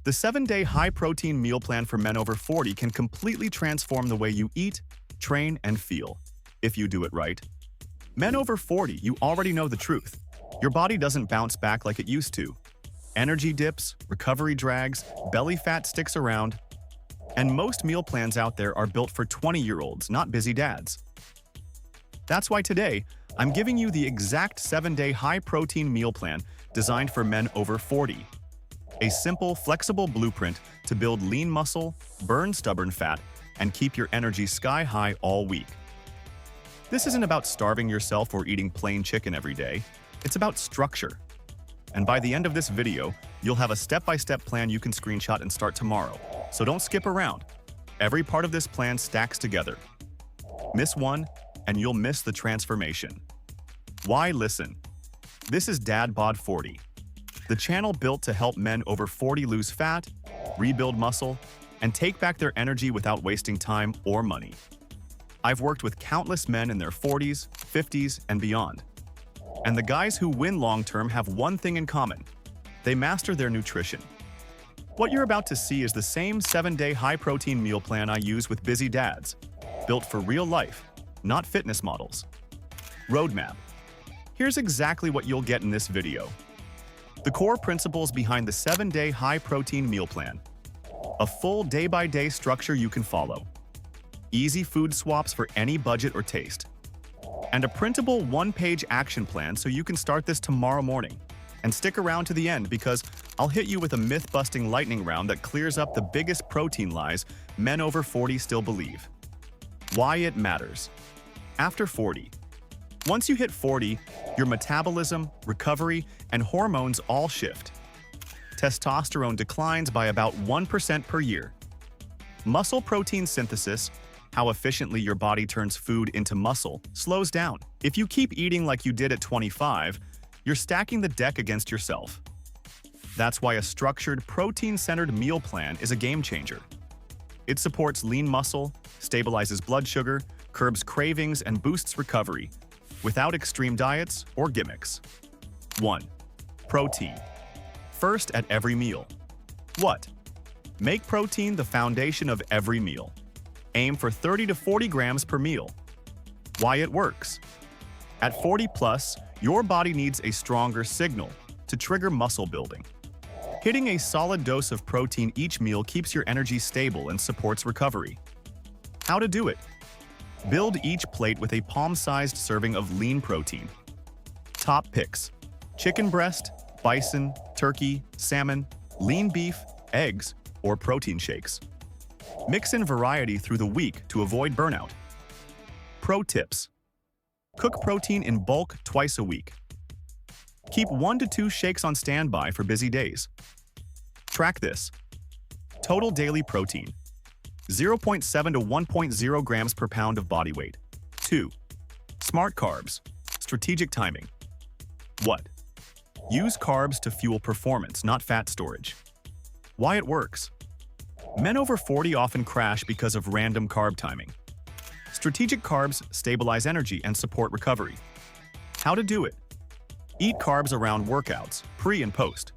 The 7-day high-protein meal plan for men over 40 can completely transform the way you eat, train, and feel, if you do it right. Men over 40, you already know the truth. Your body doesn't bounce back like it used to. Energy dips, recovery drags, belly fat sticks around, and most meal plans out there are built for 20-year-olds, not busy dads. That's why today, I'm giving you the exact 7-day high-protein meal plan designed for men over 40. A simple, flexible blueprint to build lean muscle, burn stubborn fat, and keep your energy sky-high all week. This isn't about starving yourself or eating plain chicken every day. It's about structure. And by the end of this video, you'll have a step-by-step plan you can screenshot and start tomorrow. So don't skip around. Every part of this plan stacks together. Miss one, and you'll miss the transformation. Why listen? This is Dad Bod 40, the channel built to help men over 40 lose fat, rebuild muscle, and take back their energy without wasting time or money. I've worked with countless men in their 40s, 50s, and beyond. And the guys who win long-term have one thing in common. They master their nutrition. What you're about to see is the same 7-day high-protein meal plan I use with busy dads, built for real life, not fitness models. Roadmap. Here's exactly what you'll get in this video. The core principles behind the 7-day high-protein meal plan. A full day-by-day structure you can follow. Easy food swaps for any budget or taste. And a printable one-page action plan so you can start this tomorrow morning. And stick around to the end because I'll hit you with a myth-busting lightning round that clears up the biggest protein lies men over 40 still believe. Why it matters. After 40. Once you hit 40, your metabolism, recovery, and hormones all shift. Testosterone declines by about 1% per year. Muscle protein synthesis, how efficiently your body turns food into muscle, slows down. If you keep eating like you did at 25, you're stacking the deck against yourself. That's why a structured, protein-centered meal plan is a game changer. It supports lean muscle, stabilizes blood sugar, curbs cravings, and boosts recovery, without extreme diets or gimmicks. 1. Protein. First at every meal. What? Make protein the foundation of every meal. Aim for 30 to 40 grams per meal. Why it works. At 40 plus, your body needs a stronger signal to trigger muscle building. Hitting a solid dose of protein each meal keeps your energy stable and supports recovery. How to do it? Build each plate with a palm-sized serving of lean protein. Top picks: chicken breast, bison, turkey, salmon, lean beef, eggs, or protein shakes. Mix in variety through the week to avoid burnout. Pro tips: cook protein in bulk twice a week. Keep 1 to 2 shakes on standby for busy days. Track this. Total daily protein: 0.7 to 1.0 grams per pound of body weight. 2. Smart carbs. Strategic timing. What? Use carbs to fuel performance, not fat storage. Why it works. Men over 40 often crash because of random carb timing. Strategic carbs stabilize energy and support recovery. How to do it. Eat carbs around workouts, pre and post.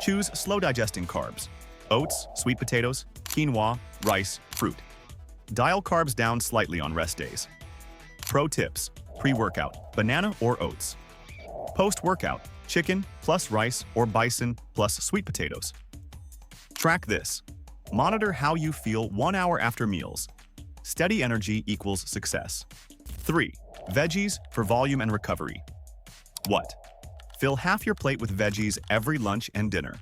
Choose slow-digesting carbs: oats, sweet potatoes, quinoa, rice, fruit. Dial carbs down slightly on rest days. Pro tips: pre-workout, banana or oats. Post-workout, chicken plus rice or bison plus sweet potatoes. Track this. Monitor how you feel 1 hour after meals. Steady energy equals success. 3. Veggies for volume and recovery. What? Fill half your plate with veggies every lunch and dinner.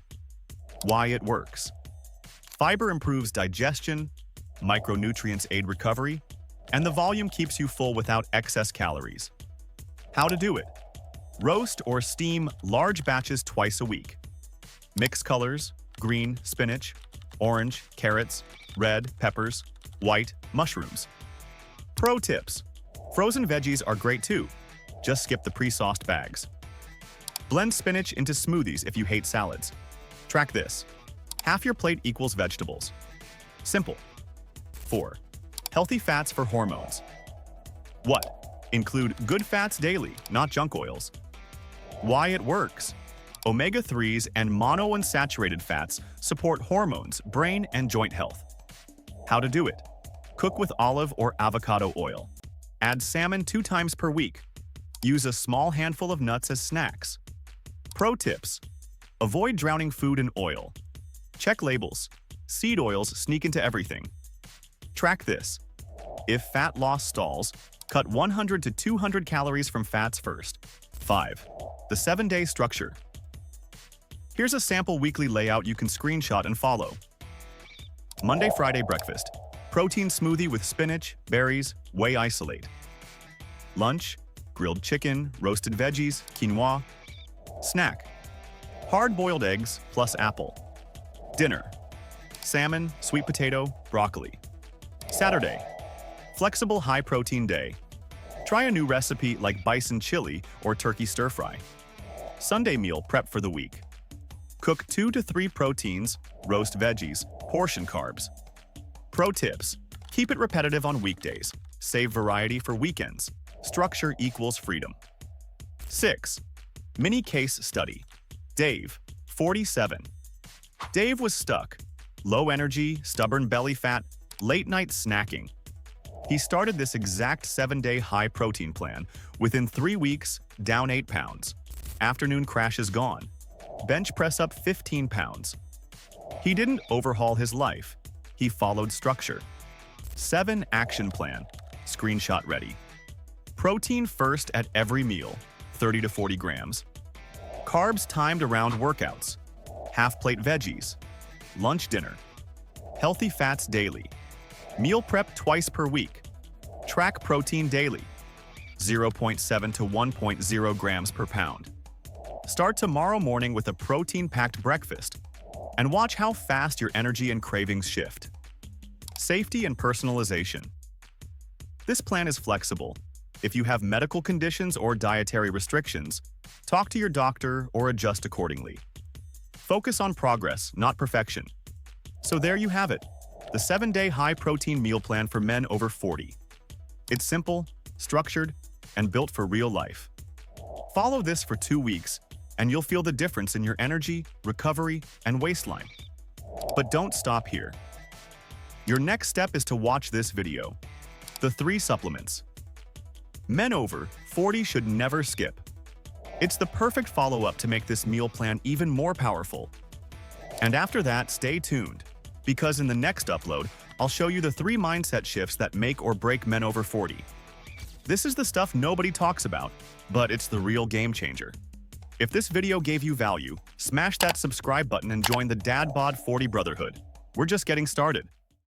Why it works. Fiber improves digestion, micronutrients aid recovery, and the volume keeps you full without excess calories. How to do it. Roast or steam large batches twice a week. Mix colors: green, spinach; orange, carrots; red, peppers; white, mushrooms. Pro tips: frozen veggies are great too. Just skip the pre-sauced bags. Blend spinach into smoothies if you hate salads. Track this. Half your plate equals vegetables. Simple. 4. Healthy fats for hormones. What? Include good fats daily, not junk oils. Why it works. Omega-3s and monounsaturated fats support hormones, brain, and joint health. How to do it? Cook with olive or avocado oil. Add salmon 2 times per week. Use a small handful of nuts as snacks. Pro tips: avoid drowning food in oil. Check labels. Seed oils sneak into everything. Track this. If fat loss stalls, cut 100 to 200 calories from fats first. 5. The 7-day structure. Here's a sample weekly layout you can screenshot and follow. Monday, Friday breakfast. Protein smoothie with spinach, berries, whey isolate. Lunch, grilled chicken, roasted veggies, quinoa. Snack, hard-boiled eggs plus apple. Dinner, salmon, sweet potato, broccoli. Saturday, flexible high-protein day. Try a new recipe like bison chili or turkey stir-fry. Sunday meal prep for the week. Cook 2 to 3 proteins, roast veggies, portion carbs. Pro tips: keep it repetitive on weekdays. Save variety for weekends. Structure equals freedom. 6. Mini case study. Dave, 47. Dave was stuck. Low energy, stubborn belly fat, late night snacking. He started this exact 7-day high-protein plan. Within 3 weeks, down 8 pounds. Afternoon crash is gone. Bench press up 15 pounds. He didn't overhaul his life. He followed structure. 7 action plan. Screenshot ready. Protein first at every meal, 30 to 40 grams. Carbs timed around workouts. Half-plate veggies. Lunch dinner. Healthy fats daily. Meal prep twice per week. Track protein daily. 0.7 to 1.0 grams per pound. Start tomorrow morning with a protein-packed breakfast and watch how fast your energy and cravings shift. Safety and personalization. This plan is flexible. If you have medical conditions or dietary restrictions, talk to your doctor or adjust accordingly. Focus on progress, not perfection. So there you have it, the 7-day high-protein meal plan for men over 40. It's simple, structured, and built for real life. Follow this for 2 weeks, and you'll feel the difference in your energy, recovery, and waistline. But don't stop here. Your next step is to watch this video. The 3 supplements men over 40 should never skip. It's the perfect follow-up to make this meal plan even more powerful. And after that, stay tuned, because in the next upload, I'll show you the 3 mindset shifts that make or break men over 40. This is the stuff nobody talks about, but it's the real game changer. If this video gave you value, smash that subscribe button and join the Dad Bod 40 Brotherhood. We're just getting started.